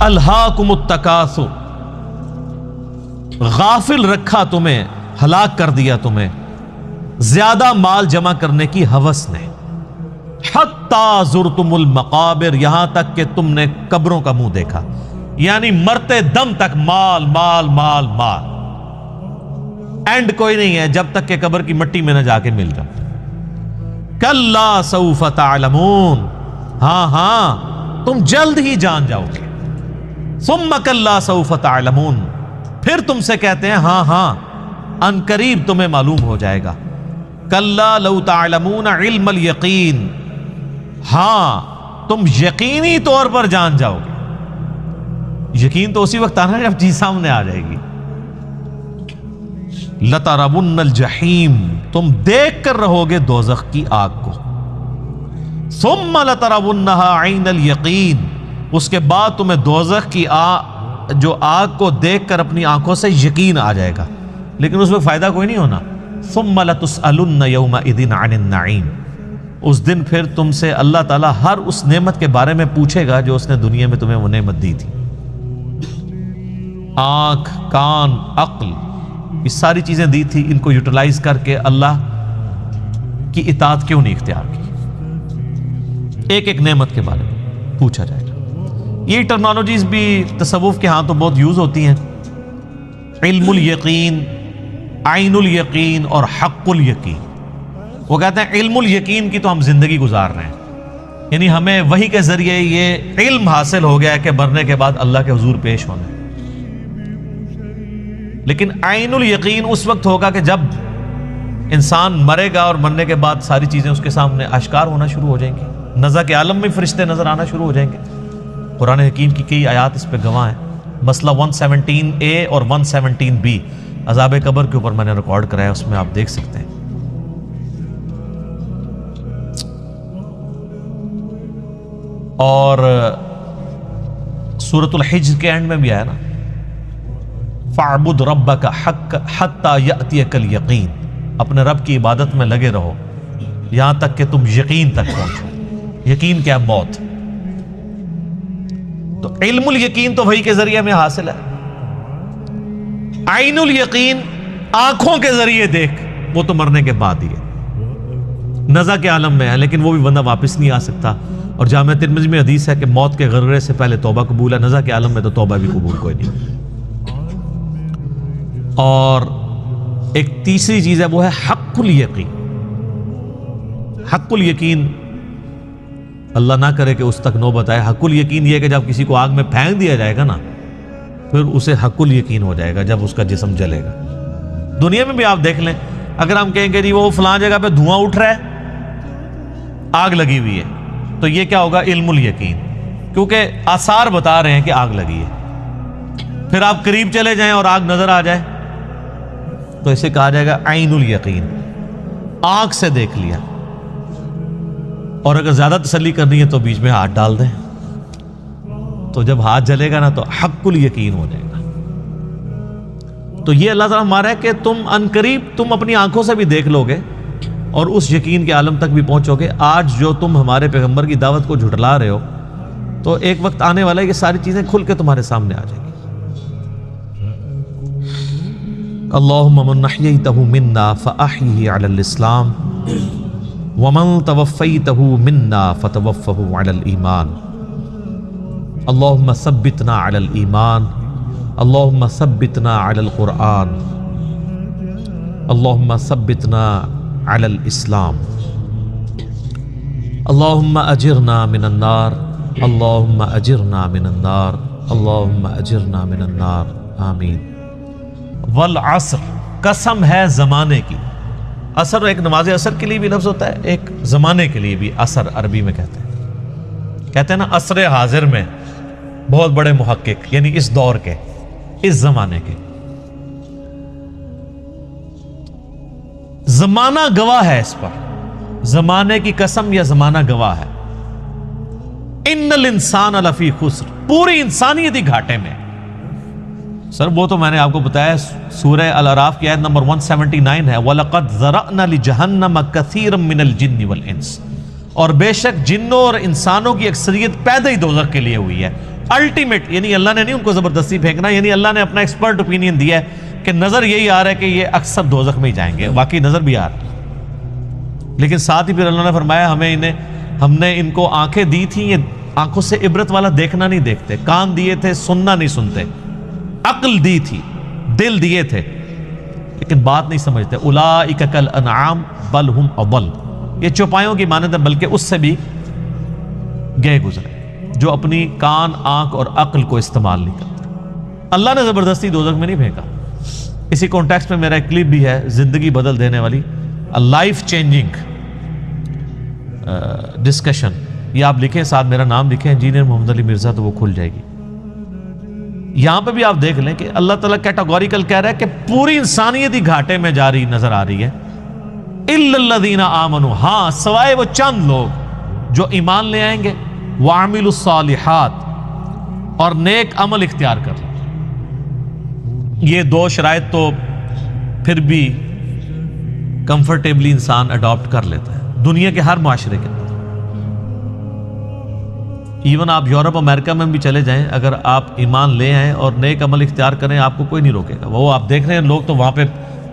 الہاکم التکاثر، غافل رکھا تمہیں، ہلاک کر دیا تمہیں زیادہ مال جمع کرنے کی ہوس نے، حتی زرتم المقابر، یہاں تک کہ تم نے قبروں کا منہ دیکھا، یعنی مرتے دم تک مال مال مال مال، اینڈ کوئی نہیں ہے جب تک کہ قبر کی مٹی میں نہ جا کے مل جاؤ۔ کلا سوف تعلمون، ہاں ہاں تم جلد ہی جان جاؤ گے، ثم کلا سوف تعلمون، پھر تم سے کہتے ہیں ہاں ہاں ان قریب تمہیں معلوم ہو جائے گا۔ کلا لو تعلمون علم الیقین، ہاں تم یقینی طور پر جان جاؤ گے، یقین تو اسی وقت آنا جب چیز سامنے آ جائے گی۔ لترون الجحیم، تم دیکھ کر رہو گے دوزخ کی آگ کو، ثم لترونها عین الیقین، اس کے بعد تمہیں دوزخ کی جو آگ کو دیکھ کر اپنی آنکھوں سے یقین آ جائے گا، لیکن اس میں فائدہ کوئی نہیں ہونا۔ ثم لتسألن یومئذ عن النعیم، اس دن پھر تم سے اللہ تعالیٰ ہر اس نعمت کے بارے میں پوچھے گا جو اس نے دنیا میں تمہیں وہ نعمت دی تھی۔ آنکھ، کان، عقل، یہ ساری چیزیں دی تھی، ان کو یوٹیلائز کر کے اللہ کی اطاعت کیوں نہیں اختیار کی؟ ایک ایک نعمت کے بارے میں پوچھا جائے گا۔ یہ ٹرمنالوجیز بھی تصوف کے ہاں تو بہت یوز ہوتی ہیں، علم الیقین، عین الیقین اور حق الیقین۔ وہ کہتے ہیں علم الیقین کی تو ہم زندگی گزار رہے ہیں، یعنی ہمیں وحی کے ذریعے یہ علم حاصل ہو گیا ہے کہ مرنے کے بعد اللہ کے حضور پیش ہونا ہے، لیکن عین الیقین اس وقت ہوگا کہ جب انسان مرے گا اور مرنے کے بعد ساری چیزیں اس کے سامنے آشکار ہونا شروع ہو جائیں گی، نزع کے عالم میں فرشتے نظر آنا شروع ہو جائیں گے۔ قرآن حکیم کی کئی آیات اس پہ گواہ ہیں، مسئلہ 117A اور 117B عذاب قبر کے اوپر میں نے ریکارڈ کرایا، اس میں آپ دیکھ سکتے ہیں۔ اور سورۃ الحجر کے اینڈ میں بھی آیا نا، فَاعْبُدْ رَبَّكَ حَتَّى يَأْتِيَكَ الْيَقِينَ، اپنے رب کی عبادت میں لگے رہو یہاں تک کہ تم یقین تک پہنچو۔ یقین کیا؟ موت۔ تو علم الیقین تو وحی کے ذریعے میں حاصل ہے، عین الیقین آنکھوں کے ذریعے دیکھ، وہ تو مرنے کے بعد ہی ہے، نزع کے عالم میں ہے، لیکن وہ بھی بندہ واپس نہیں آ سکتا۔ اور جامع ترمذی میں حدیث ہے کہ موت کے غرغرے سے پہلے توبہ قبول ہے، نزع کے عالم میں تو توبہ بھی قبول کوئی نہیں۔ اور ایک تیسری چیز ہے، وہ ہے حق الیقین۔ حق الیقین اللہ نہ کرے کہ اس تک نوبت آئے۔ حق الیقین یہ کہ جب کسی کو آگ میں پھینک دیا جائے گا نا، پھر اسے حق الیقین ہو جائے گا جب اس کا جسم جلے گا۔ دنیا میں بھی آپ دیکھ لیں، اگر ہم کہیں گے جی وہ فلاں جگہ پہ دھواں اٹھ رہا ہے، آگ لگی ہوئی ہے، تو یہ کیا ہوگا؟ علم الیقین، کیونکہ آثار بتا رہے ہیں کہ آگ لگی ہے۔ پھر آپ قریب چلے جائیں اور آگ نظر آ جائے تو اسے کہا جائے گا عین الیقین، آنکھ سے دیکھ لیا۔ اور اگر زیادہ تسلی کرنی ہے تو بیچ میں ہاتھ ڈال دیں، تو جب ہاتھ جلے گا نا تو حق الیقین ہو جائے گا۔ تو یہ اللہ تعالیٰ ہمارا ہے کہ تم عنقریب تم اپنی آنکھوں سے بھی دیکھ لو گے اور اس یقین کے عالم تک بھی پہنچو گے۔ آج جو تم ہمارے پیغمبر کی دعوت کو جھٹلا رہے ہو، تو ایک وقت آنے والا ہے کہ ساری چیزیں کھل کے تمہارے سامنے آ جائیں گی۔ اللہم من احییتہ منا فاحیہ علی الاسلام ومن توفیتہ منا فتوفہ علی الایمان، اللہم ثبتنا علی الایمان، اللہم ثبتنا علی القرآن، اللہم ثبتنا علی الاسلام، اللہم اجرنا من النار، اللہم اجرنا من النار، اللہم اجرنا من النار، آمین۔ والعصر، قسم ہے زمانے کی۔ عصر ایک نماز عصر کے لیے بھی لفظ ہوتا ہے، ایک زمانے کے لیے بھی عصر عربی میں کہتے ہیں نا، عصر حاضر میں بہت بڑے محقق، یعنی اس دور کے، اس زمانے کے۔ زمانہ گواہ ہے اس پر، زمانے کی قسم یا زمانہ گواہ ہے۔ ان الانسان لفی خسر، پوری انسانیت ہی گھاٹے میں۔ سر وہ تو میں نے آپ کو بتایا، سورہ الاعراف کی آیت نمبر 179 ہے، وَلَقَدْ ذَرَأْنَا لِجَهَنَّمَ كَثِيرًا مِّنَ الْجِنِّ وَالْإِنسِ، اور بے شک جنوں اور انسانوں کی اکثریت پیدا ہی دوزخ کے لیے ہوئی ہے، الٹیمیٹ، یعنی اللہ نے نہیں ان کو زبردستی پھینکنا، یعنی اللہ نے اپنا ایکسپرٹ اوپینین دیا ہے کہ نظر یہی آ رہا ہے کہ یہ اکثر دوزخ میں ہی جائیں گے، واقعی نظر بھی آ رہا ہے، لیکن ساتھ ہی پھر اللہ نے فرمایا ہم نے ان کو آنکھیں دی تھیں، یہ آنکھوں سے عبرت والا دیکھنا نہیں دیکھتے، کان دیے تھے سننا نہیں سنتے، عقل دی تھی، دل دیے تھے، لیکن بات نہیں سمجھتے۔ اولئک کالانعام بل ہم اضل، یہ چوپایوں کی مانند ہے بلکہ اس سے بھی گئے گزرے، جو اپنی کان، آنکھ اور عقل کو استعمال نہیں کرتے۔ اللہ نے زبردستی دوزخ میں نہیں پھینکا۔ اسی کانٹیکسٹ میں میرا ایک کلپ بھی ہے، زندگی بدل دینے والی، لائف چینجنگ ڈسکشن، یہ آپ لکھیں، ساتھ میرا نام لکھیں، انجینئر محمد علی مرزا، تو وہ کھل جائے گی۔ یہاں پہ بھی آپ دیکھ لیں کہ اللہ تعالیٰ کیٹاگوریکل کہہ رہا ہے کہ پوری انسانیت ہی گھاٹے میں جا رہی نظر آ رہی ہے، الا الذین آمنوا، ہاں سوائے وہ چند لوگ جو ایمان لے آئیں گے، وعملوا الصالحات، اور نیک عمل اختیار کر لیں۔ یہ دو شرائط تو پھر بھی کمفرٹیبلی انسان اڈاپٹ کر لیتا ہے دنیا کے ہر معاشرے کے اندر۔ ایون آپ یورپ امریکہ میں بھی چلے جائیں، اگر آپ ایمان لے آئیں اور نیک عمل اختیار کریں، آپ کو کوئی نہیں روکے گا۔ وہ آپ دیکھ رہے ہیں لوگ تو وہاں پہ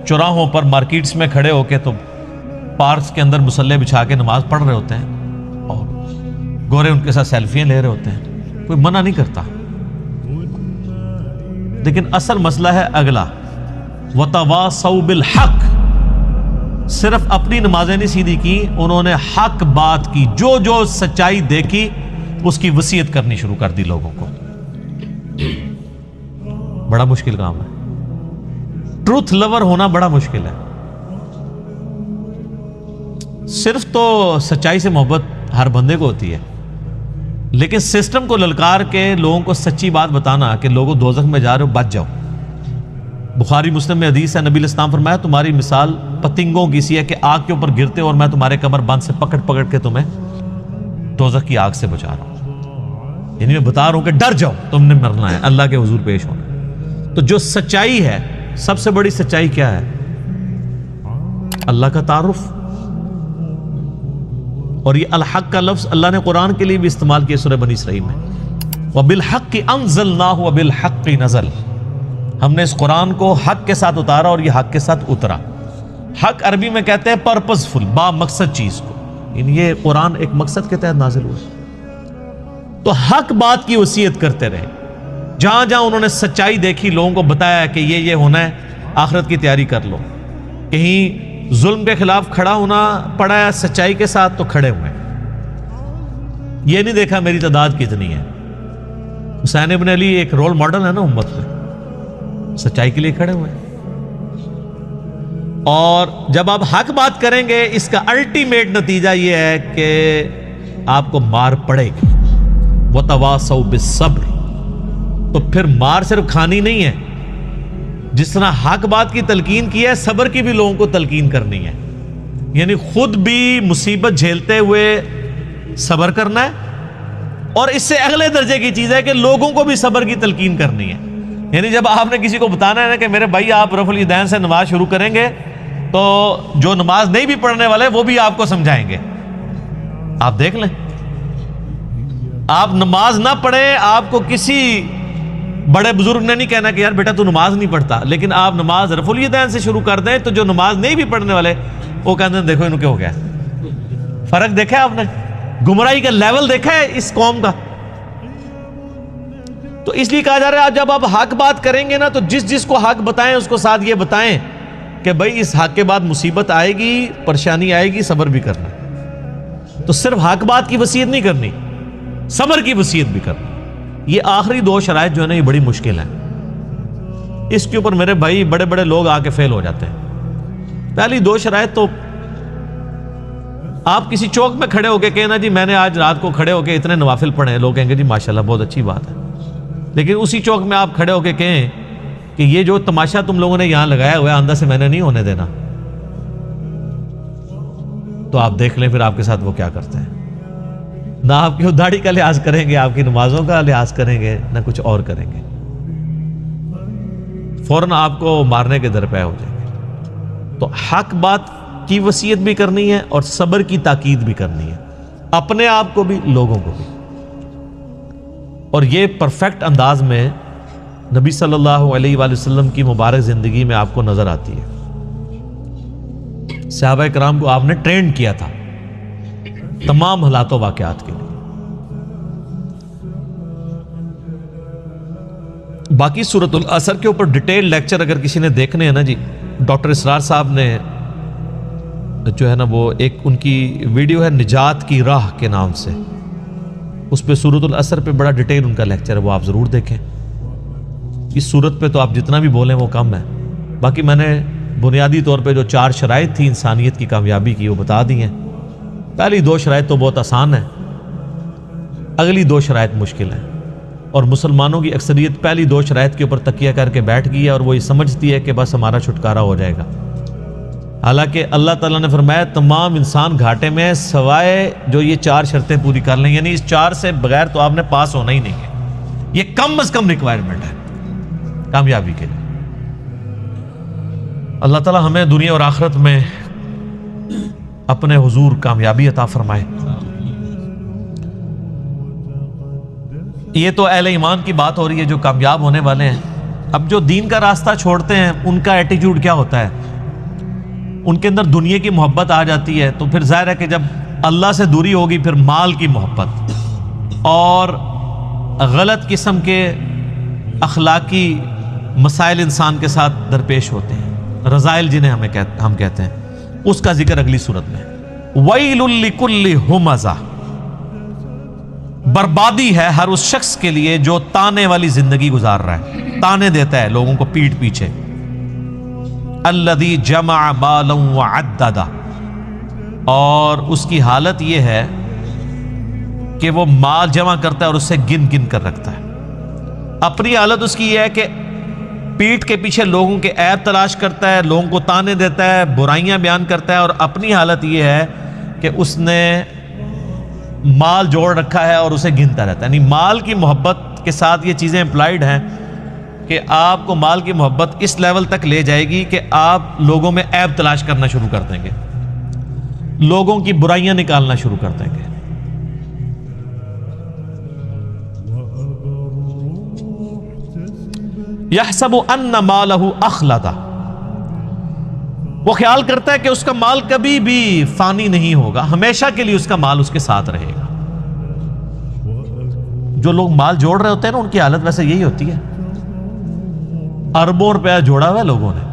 چوراہوں پر، مارکیٹس میں کھڑے ہو کے، تو پارکس کے اندر مصلے بچھا کے نماز پڑھ رہے ہوتے ہیں، اور گورے ان کے ساتھ سیلفیاں لے رہے ہوتے ہیں، کوئی منع نہیں کرتا۔ لیکن اصل مسئلہ ہے اگلا، وَتَوَاصَوْا بِالْحَقِّ، صرف اپنی نمازیں نہیں سیدھی کی، انہوں نے حق بات کی، جو سچائی دیکھی اس کی وصیت کرنی شروع کر دی لوگوں کو۔ بڑا مشکل کام ہے، ٹروتھ لور ہونا بڑا مشکل ہے۔ صرف تو سچائی سے محبت ہر بندے کو ہوتی ہے، لیکن سسٹم کو للکار کے لوگوں کو سچی بات بتانا کہ لوگوں دوزخ میں جا رہے ہو، بچ جاؤ۔ بخاری مسلم میں حدیث ہے، نبی علیہ السلام فرمایا تمہاری مثال پتنگوں کی سی ہے کہ آگ کے اوپر گرتے اور میں تمہارے کمر بند سے پکڑ کے تمہیں دوزخ کی آگ سے بچا رہا ہوں، یعنی میں بتا رہا ہوں کہ ڈر جاؤ، تم نے مرنا ہے، اللہ کے حضور پیش ہونا ہے۔ تو جو سچائی ہے، سب سے بڑی سچائی کیا ہے؟ اللہ کا تعارف۔ اور یہ الحق کا لفظ اللہ نے قرآن کے لیے بھی استعمال کیا سورہ بنی اسرائیل میں، وَبِالْحَقِّ أَنزَلْنَاهُ وَبِالْحَقِّ نَزَلَ، ہم نے اس قرآن کو حق کے ساتھ اتارا اور یہ حق کے ساتھ اترا۔ حق عربی میں کہتے ہیں پرپزفل، با مقصد چیز کو، یعنی یہ قرآن ایک مقصد کے تحت نازل ہوا۔ تو حق بات کی وصیت کرتے رہے، جہاں جہاں انہوں نے سچائی دیکھی، لوگوں کو بتایا کہ یہ ہونا ہے، آخرت کی تیاری کر لو۔ کہیں ظلم کے خلاف کھڑا ہونا پڑا ہے سچائی کے ساتھ، تو کھڑے ہوئے، یہ نہیں دیکھا میری تعداد کتنی ہے۔ حسین ابن علی ایک رول ماڈل ہے نا امت میں، سچائی کے لیے کھڑے ہوئے۔ اور جب آپ حق بات کریں گے، اس کا الٹیمیٹ نتیجہ یہ ہے کہ آپ کو مار پڑے گی۔ وَتَوَاصَوْا بِالصَّبْرِ، تو پھر مار صرف کھانی نہیں ہے، جس طرح حق بات کی تلقین کی ہے، صبر کی بھی لوگوں کو تلقین کرنی ہے، یعنی خود بھی مصیبت جھیلتے ہوئے صبر کرنا ہے، اور اس سے اگلے درجے کی چیز ہے کہ لوگوں کو بھی صبر کی تلقین کرنی ہے۔ یعنی جب آپ نے کسی کو بتانا ہے نا کہ میرے بھائی آپ رفع الیدین سے نماز شروع کریں گے، تو جو نماز نہیں بھی پڑھنے والے وہ بھی آپ کو سمجھائیں گے۔ آپ دیکھ لیں، آپ نماز نہ پڑھیں، آپ کو کسی بڑے بزرگ نے نہیں کہنا کہ یار بیٹا تو نماز نہیں پڑھتا، لیکن آپ نماز رفع الیدین سے شروع کر دیں تو جو نماز نہیں بھی پڑھنے والے وہ کہتے ہیں دیکھو انہوں کیا ہو گیا۔ فرق دیکھا ہے آپ نے؟ گمراہی کا لیول دیکھا ہے اس قوم کا؟ تو اس لیے کہا جا رہا ہے جب آپ حق بات کریں گے نا، تو جس کو حق بتائیں اس کو ساتھ یہ بتائیں کہ بھائی اس حق کے بعد مصیبت آئے گی، پریشانی آئے گی، صبر بھی کرنا۔ تو صرف حق بات کی وصیت نہیں کرنی، صبر کی وصیت بھی کرنا۔ یہ آخری دو شرائط جو ہے نا، یہ بڑی مشکل ہیں، اس کے اوپر میرے بھائی بڑے بڑے لوگ آ کے فیل ہو جاتے ہیں۔ پہلی دو شرائط تو آپ کسی چوک میں کھڑے ہو کے کہنا جی میں نے آج رات کو کھڑے ہو کے اتنے نوافل پڑھے ہیں، لوگ کہیں گے جی ماشاءاللہ بہت اچھی بات ہے، لیکن اسی چوک میں آپ کھڑے ہو کے کہیں کہ یہ جو تماشا تم لوگوں نے یہاں لگایا ہوا ہے آندہ سے میں نے نہیں ہونے دینا، تو آپ دیکھ لیں پھر آپ کے ساتھ وہ کیا کرتے ہیں۔ نہ آپ کی داڑھی کا لحاظ کریں گے، آپ کی نمازوں کا لحاظ کریں گے، نہ کچھ اور کریں گے، فوراً آپ کو مارنے کے درپے ہو جائیں گے۔ تو حق بات کی وصیت بھی کرنی ہے اور صبر کی تاکید بھی کرنی ہے، اپنے آپ کو بھی، لوگوں کو بھی۔ اور یہ پرفیکٹ انداز میں نبی صلی اللہ علیہ وآلہ وسلم کی مبارک زندگی میں آپ کو نظر آتی ہے. صحابہ کرام کو آپ نے ٹرینڈ کیا تھا تمام حالات و واقعات کے لیے. باقی سورۃ العصر کے اوپر ڈیٹیل لیکچر اگر کسی نے دیکھنے ہیں نا جی، ڈاکٹر اسرار صاحب نے جو ہے نا وہ ایک ان کی ویڈیو ہے نجات کی راہ کے نام سے، اس پہ سورۃ العصر پہ بڑا ڈیٹیل ان کا لیکچر ہے، وہ آپ ضرور دیکھیں. اس صورت پہ تو آپ جتنا بھی بولیں وہ کم ہے. باقی میں نے بنیادی طور پہ جو 4 شرائط تھی انسانیت کی کامیابی کی وہ بتا دی ہیں. پہلی 2 شرائط تو بہت آسان ہے، اگلی 2 شرائط مشکل ہیں، اور مسلمانوں کی اکثریت پہلی 2 شرائط کے اوپر تکیہ کر کے بیٹھ گئی ہے اور وہ یہ سمجھتی ہے کہ بس ہمارا چھٹکارا ہو جائے گا. حالانکہ اللہ تعالیٰ نے فرمایا تمام انسان گھاٹے میں سوائے جو یہ 4 شرطیں پوری کر لیں، یعنی اس 4 سے بغیر تو آپ نے پاس ہونا ہی نہیں ہے. یہ کم از کم ریکوائرمنٹ ہے کامیابی کے لیے. اللہ تعالیٰ ہمیں دنیا اور آخرت میں اپنے حضور کامیابی عطا فرمائے. یہ تو اہل ایمان کی بات ہو رہی ہے جو کامیاب ہونے والے ہیں. اب جو دین کا راستہ چھوڑتے ہیں ان کا ایٹیٹیوڈ کیا ہوتا ہے؟ ان کے اندر دنیا کی محبت آ جاتی ہے، تو پھر ظاہر ہے کہ جب اللہ سے دوری ہوگی پھر مال کی محبت اور غلط قسم کے اخلاقی مسائل انسان کے ساتھ درپیش ہوتے ہیں، رذائل جنہیں ہم کہتے ہیں. اس کا ذکر اگلی صورت میں. وَيْلٌ لِكُلِّ ہُمَزَةٍ، بربادی ہے ہر اس شخص کے لیے جو تانے والی زندگی گزار رہا ہے، تانے دیتا ہے لوگوں کو پیٹھ پیچھے. الَّذِي جَمَعَ مَالًا وَعَدَّدَهُ، اور اس کی حالت یہ ہے کہ وہ مال جمع کرتا ہے اور اسے گن گن کر رکھتا ہے. اپنی حالت اس کی یہ ہے کہ پیٹھ کے پیچھے لوگوں کے عیب تلاش کرتا ہے، لوگوں کو تانے دیتا ہے، برائیاں بیان کرتا ہے، اور اپنی حالت یہ ہے کہ اس نے مال جوڑ رکھا ہے اور اسے گنتا رہتا ہے. یعنی مال کی محبت کے ساتھ یہ چیزیں امپلائڈ ہیں کہ آپ کو مال کی محبت اس لیول تک لے جائے گی کہ آپ لوگوں میں عیب تلاش کرنا شروع کر دیں گے، لوگوں کی برائیاں نکالنا شروع کر دیں گے. یحسب ان مالہ اخلدہ، وہ خیال کرتا ہے کہ اس کا مال کبھی بھی فانی نہیں ہوگا، ہمیشہ کے لیے اس کا مال اس کے ساتھ رہے گا. جو لوگ مال جوڑ رہے ہوتے ہیں نا ان کی حالت ویسے یہی ہوتی ہے. اربوں روپیہ جوڑا ہوا ہے لوگوں نے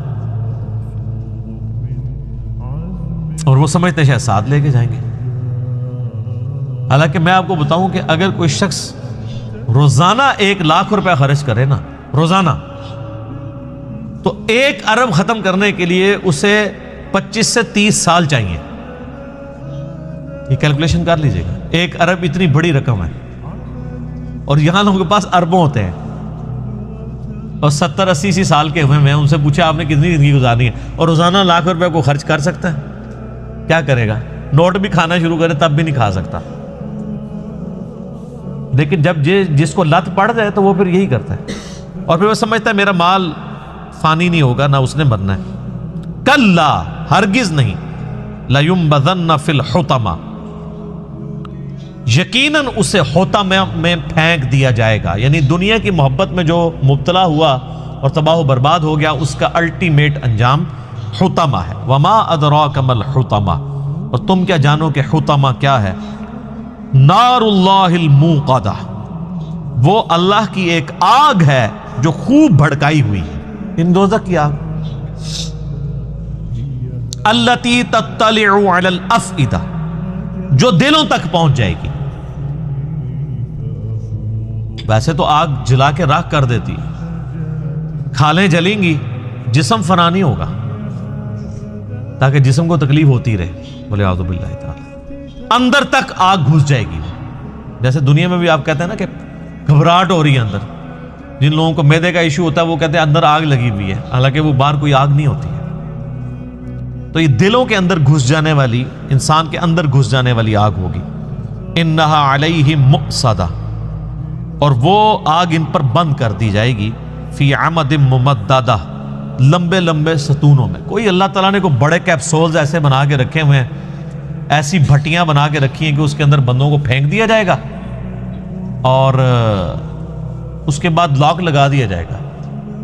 اور وہ سمجھتے ہیں شاید ساتھ لے کے جائیں گے. حالانکہ میں آپ کو بتاؤں کہ اگر کوئی شخص روزانہ 1 لاکھ روپیہ خرچ کرے نا روزانہ، تو 1 ارب ختم کرنے کے لیے اسے 25 سے 30 سال چاہیے. یہ کیلکولیشن کر لیجئے گا. 1 ارب اتنی بڑی رقم ہے اور یہاں لوگوں کے پاس اربوں ہوتے ہیں اور 70-80 سال کے ہوئے ہیں. ان سے پوچھا آپ نے کتنی زندگی گزارنی ہے اور روزانہ 1 لاکھ روپے کو خرچ کر سکتا ہے؟ کیا کرے گا؟ نوٹ بھی کھانا شروع کرے تب بھی نہیں کھا سکتا. لیکن جب جس کو لت پڑ جائے تو وہ پھر یہی کرتا ہے اور پھر وہ سمجھتا ہے میرا مال فانی نہیں ہوگا، نہ اس نے مرنا ہے. کلا، ہرگز نہیں. لَيُنبَذَنَّ فِي الْحُطَمَةِ، یقیناً اسے حطمہ میں پھینک دیا جائے گا. یعنی دنیا کی محبت میں جو مبتلا ہوا اور تباہ و برباد ہو گیا اس کا الٹیمیٹ انجام حطمہ ہے. وَمَا أَدْرَاكَ مَا الْحُطَمَةُ، اور تم کیا جانو کہ حطمہ کیا ہے؟ نار اللہ الموقدہ، وہ اللہ کی ایک آگ ہے جو خوب بھڑکائی ہوئی ہے. ان دوزخ کی آگ. التی تطلع علی الافئدہ، جو دلوں تک پہنچ جائے گی. ویسے تو آگ جلا کے راکھ کر دیتی ہے، کھالیں جلیں گی، جسم فنا نہیں ہوگا تاکہ جسم کو تکلیف ہوتی رہے. بولے اعوذ باللہ تعالی. اندر تک آگ گھس جائے گی. جیسے دنیا میں بھی آپ کہتے ہیں نا کہ گھبراہٹ ہو رہی ہے اندر. جن لوگوں کو معدے کا ایشو ہوتا ہے وہ کہتے ہیں اندر آگ لگی ہوئی ہے، حالانکہ وہ باہر کوئی آگ نہیں ہوتی ہے. تو یہ دلوں کے اندر گھس جانے والی، انسان کے اندر گھس جانے والی آگ ہوگی. انہا علیہم مؤصدہ، اور وہ آگ ان پر بند کر دی جائے گی. فی عمد ممددہ، لمبے لمبے ستونوں میں. کوئی اللہ تعالیٰ نے کو بڑے کیپسولز ایسے بنا کے رکھے ہوئے ہیں، ایسی بھٹیاں بنا کے رکھی ہیں کہ اس کے اندر بندوں کو پھینک دیا جائے گا اور اس کے بعد لاک لگا دیا جائے گا،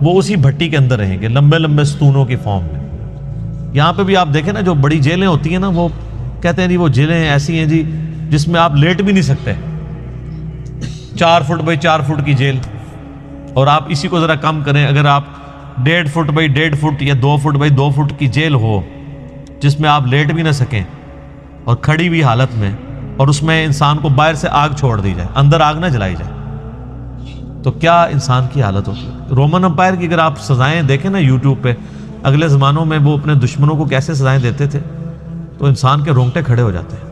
وہ اسی بھٹی کے اندر رہیں گے لمبے لمبے ستونوں کی فارم میں۔ یہاں پہ بھی آپ دیکھیں نا جو بڑی جیلیں ہوتی ہیں نا، وہ کہتے ہیں جی وہ جیلیں ایسی ہیں جی جس میں آپ لیٹ بھی نہیں سکتے، 4 فٹ بائی 4 فٹ کی جیل، اور آپ اسی کو ذرا کم کریں، اگر آپ 1.5 فٹ بائی 1.5 فٹ یا 2 فٹ بائی 2 فٹ کی جیل ہو جس میں آپ لیٹ بھی نہ سکیں اور کھڑی ہوئی حالت میں، اور اس میں انسان کو باہر سے آگ چھوڑ دی جائے، اندر آگ نہ جلائی جائے، تو کیا انسان کی حالت ہوتی ہے۔ رومن امپائر کی اگر آپ سزائیں دیکھیں نا یوٹیوب پہ، اگلے زمانوں میں وہ اپنے دشمنوں کو کیسے سزائیں دیتے تھے، تو انسان کے رونگٹے کھڑے ہو جاتے ہیں۔